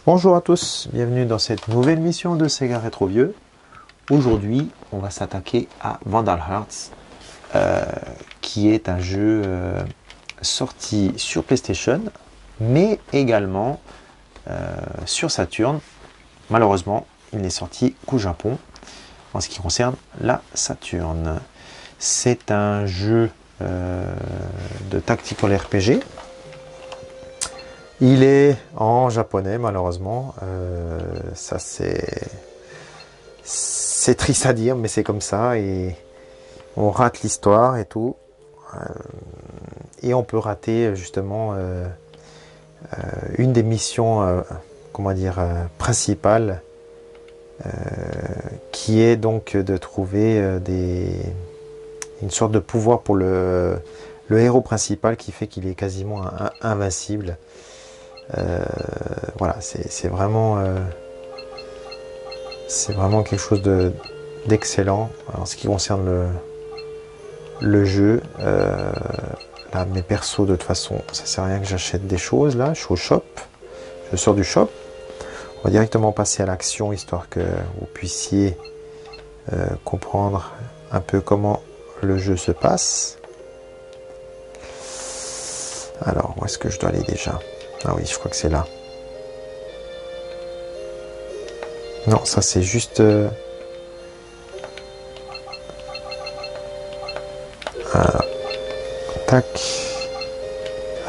Bonjour à tous, bienvenue dans cette nouvelle mission de Sega Retro Vieux. Aujourd'hui, on va s'attaquer à Vandal Hearts, qui est un jeu sorti sur PlayStation, mais également sur Saturn. Malheureusement, il n'est sorti qu'au Japon, en ce qui concerne la Saturn. C'est un jeu de tactical RPG. Il est en japonais, malheureusement. Ça, c'est triste à dire, mais c'est comme ça. Et on rate l'histoire et tout. Et on peut rater justement une des missions, principales, qui est donc de trouver une sorte de pouvoir pour le héros principal qui fait qu'il est quasiment invincible. Voilà, c'est vraiment quelque chose d'excellent en ce qui concerne le jeu. Là, mes persos, de toute façon, ça sert à rien que j'achète des choses. Là, je suis au shop, je sors du shop. On va directement passer à l'action, histoire que vous puissiez comprendre un peu comment le jeu se passe. Alors, où est-ce que je dois aller déjà? Ah oui, je crois que c'est là. Non, ça c'est juste... Tac.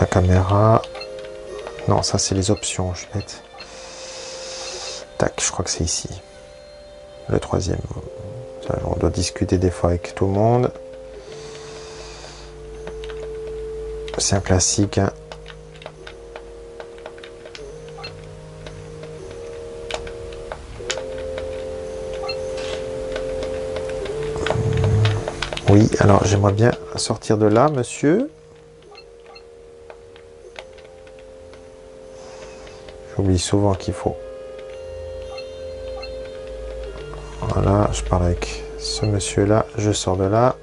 La caméra. Non, ça c'est les options, je vais mettre. Tac, je crois que c'est ici. Le troisième. On doit discuter des fois avec tout le monde. C'est un classique, hein. Oui, alors j'aimerais bien sortir de là, monsieur. J'oublie souvent qu'il faut. Voilà, je parle avec ce monsieur-là, je sors de là.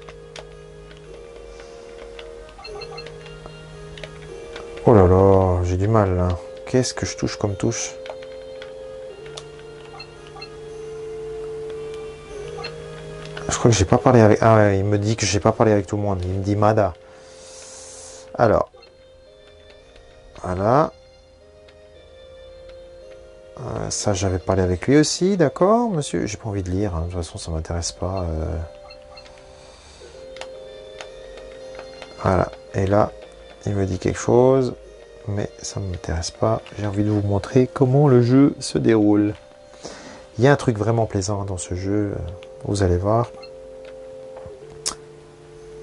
Oh là là, j'ai du mal là. Qu'est-ce que je touche comme touche? Je crois que j'ai pas parlé avec... Ah ouais, il me dit que j'ai pas parlé avec tout le monde. Il me dit Mada. Alors. Voilà. Ça, j'avais parlé avec lui aussi, d'accord, monsieur? J'ai pas envie de lire, hein. De toute façon, ça m'intéresse pas. Voilà. Et là, il me dit quelque chose. Mais ça ne m'intéresse pas. J'ai envie de vous montrer comment le jeu se déroule. Il y a un truc vraiment plaisant dans ce jeu. Vous allez voir.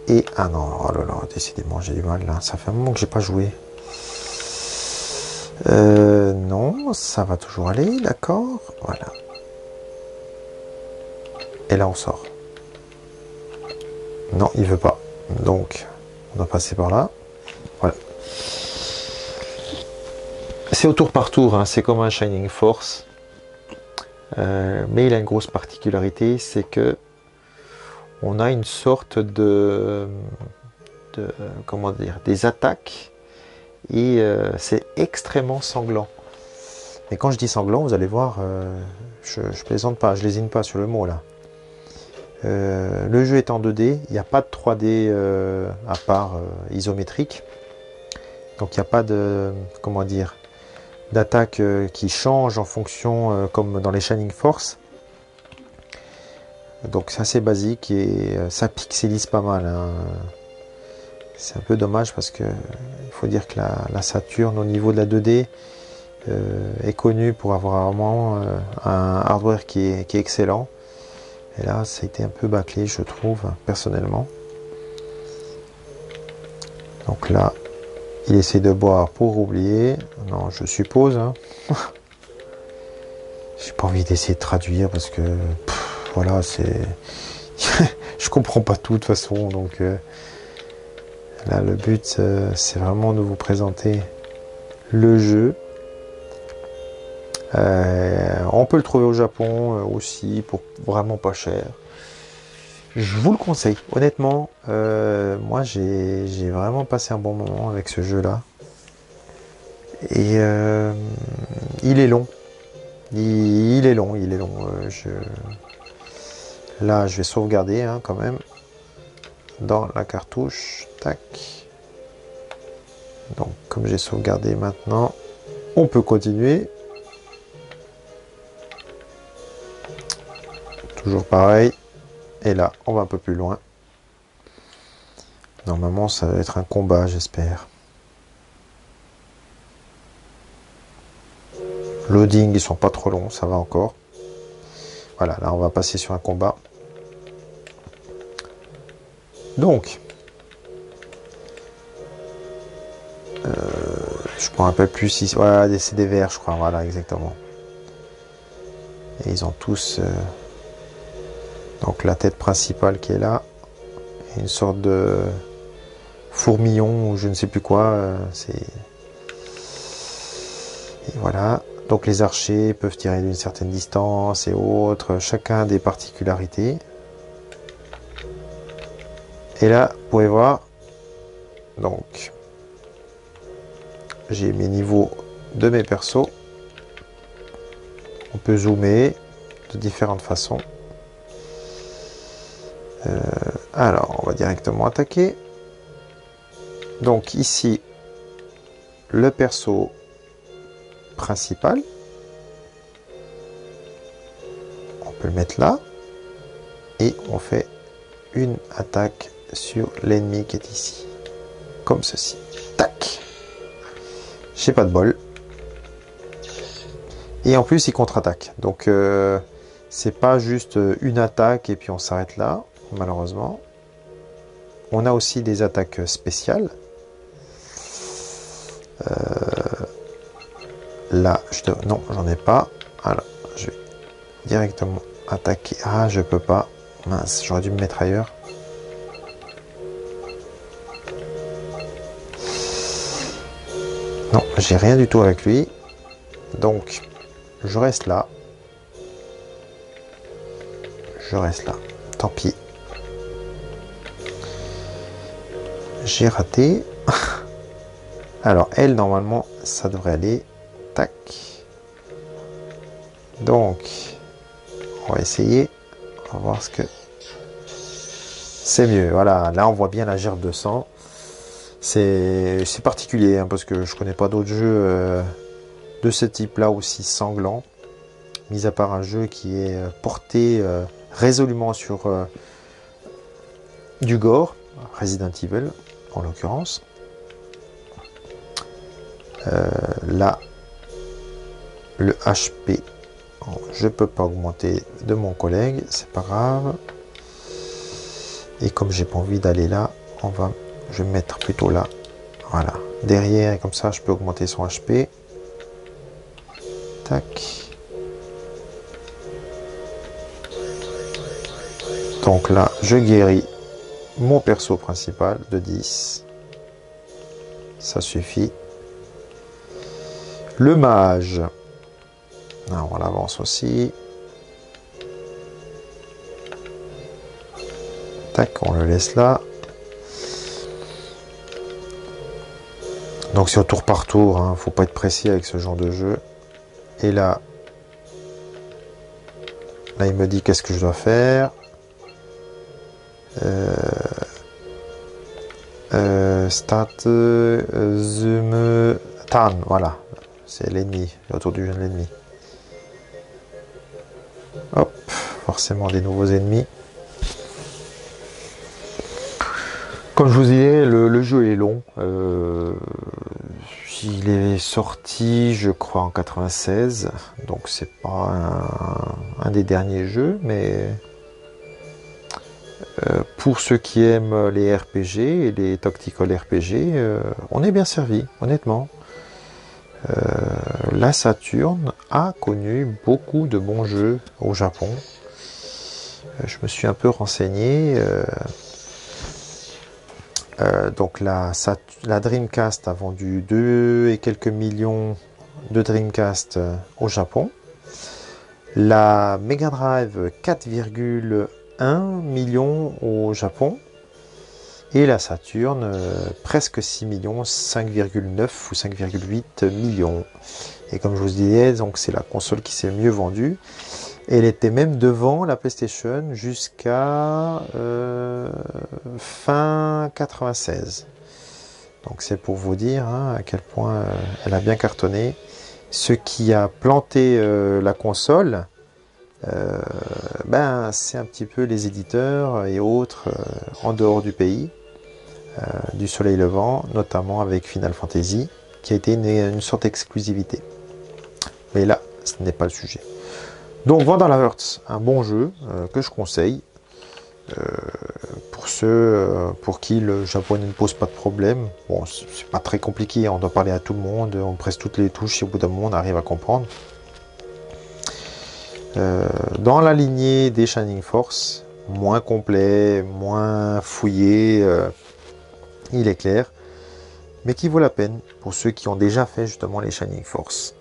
Et, ah non, oh là là, décidément, j'ai du mal là. Ça fait un moment que j'ai pas joué. Non, ça va toujours aller, d'accord. Voilà. Et là, on sort. Non, il veut pas. Donc, on doit passer par là. Voilà. C'est au tour par tour, hein. C'est comme un Shining Force. Mais il a une grosse particularité, c'est que on a une sorte comment dire, des attaques, et c'est extrêmement sanglant. Et quand je dis sanglant, vous allez voir, je plaisante pas, je lésine pas sur le mot là. Le jeu est en 2D, il n'y a pas de 3D à part isométrique, donc il n'y a pas de, comment dire, d'attaque qui change en fonction, comme dans les Shining Force. Donc c'est assez basique et ça pixelise pas mal, hein. C'est un peu dommage parce que il faut dire que la Saturn au niveau de la 2D est connue pour avoir vraiment un hardware qui est excellent. Et là ça a été un peu bâclé, je trouve, personnellement. Donc là il essaie de boire pour oublier. Non, je suppose, hein. J'ai pas envie d'essayer de traduire parce que voilà, c'est je comprends pas tout de toute façon, donc là le but c'est vraiment de vous présenter le jeu. On peut le trouver au Japon aussi pour vraiment pas cher. Je vous le conseille, honnêtement. Moi j'ai vraiment passé un bon moment avec ce jeu là. Et il est long. Il est long, il est long. Là, je vais sauvegarder hein, quand même dans la cartouche. Tac. Donc, comme j'ai sauvegardé maintenant, on peut continuer. Toujours pareil. Et là, on va un peu plus loin. Normalement, ça va être un combat, j'espère. Loading, ils sont pas trop longs, ça va encore. Voilà, là, on va passer sur un combat. Donc, je me rappelle plus si... Voilà, c'est des verts, je crois. Voilà, exactement. Et ils ont tous... donc, la tête principale qui est là. Et une sorte de fourmillon ou je ne sais plus quoi. Et voilà. Donc, les archers peuvent tirer d'une certaine distance et autres. Chacun des particularités. Et là, vous pouvez voir. Donc... j'ai mes niveaux de mes persos. On peut zoomer de différentes façons. Alors, on va directement attaquer. Donc ici, le perso principal. On peut le mettre là. Et on fait une attaque sur l'ennemi qui est ici. Comme ceci. Tac. J'ai pas de bol. Et en plus, il contre-attaque. Donc, c'est pas juste une attaque et puis on s'arrête là, malheureusement. On a aussi des attaques spéciales. Là, non, j'en ai pas. Alors, je vais directement attaquer. Ah, je peux pas. Mince, j'aurais dû me mettre ailleurs. Non, j'ai rien du tout avec lui. Donc, je reste là. Je reste là. Tant pis. J'ai raté. Alors, elle, normalement, ça devrait aller. Tac. Donc, on va essayer. On va voir ce que... c'est mieux. Voilà, là, on voit bien la gerbe de sang. C'est particulier, hein, parce que je connais pas d'autres jeux de ce type-là aussi sanglants. Mis à part un jeu qui est porté résolument sur du gore. Resident Evil, en l'occurrence. Là, le HP, je peux pas augmenter de mon collègue, c'est pas grave. Et comme j'ai pas envie d'aller là, je vais me mettre plutôt là. Voilà, derrière, et comme ça, je peux augmenter son HP. Tac. Donc là, je guéris mon perso principal de 10. Ça suffit. Le mage. Ah, on l'avance aussi. Tac, on le laisse là. Donc c'est au tour par tour, hein, faut pas être précis avec ce genre de jeu. Et là, il me dit qu'est-ce que je dois faire. Start zoom tan, voilà, c'est l'ennemi, autour du jeu de l'ennemi. Hop, forcément des nouveaux ennemis. Comme je vous disais, le jeu est long. Il est sorti, je crois, en 96, donc c'est pas un des derniers jeux, mais pour ceux qui aiment les RPG et les tactical RPG, on est bien servi, honnêtement. La Saturn a connu beaucoup de bons jeux au Japon. Je me suis un peu renseigné. Donc la Dreamcast a vendu 2 et quelques millions de Dreamcast au Japon. La Mega Drive 4,1 millions au Japon. Et la Saturn, presque 6 millions, 5,9 ou 5,8 millions. Et comme je vous disais, donc c'est la console qui s'est le mieux vendue. Elle était même devant la PlayStation jusqu'à fin 96. Donc c'est pour vous dire hein, à quel point elle a bien cartonné. Ce qui a planté la console, c'est un petit peu les éditeurs et autres en dehors du pays, du soleil levant, notamment avec Final Fantasy, qui a été une sorte d'exclusivité. Mais là, ce n'est pas le sujet. Donc Vandal Hearts, un bon jeu que je conseille pour ceux pour qui le japonais ne pose pas de problème. Bon, c'est pas très compliqué, on doit parler à tout le monde, on presse toutes les touches et au bout d'un moment on arrive à comprendre. Dans la lignée des Shining Force, moins complet, moins fouillé, il est clair, mais qui vaut la peine pour ceux qui ont déjà fait justement les Shining Force.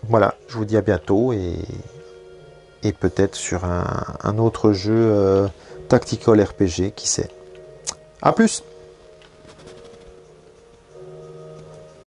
Voilà, je vous dis à bientôt et peut-être sur un autre jeu tactical RPG, qui sait. A plus!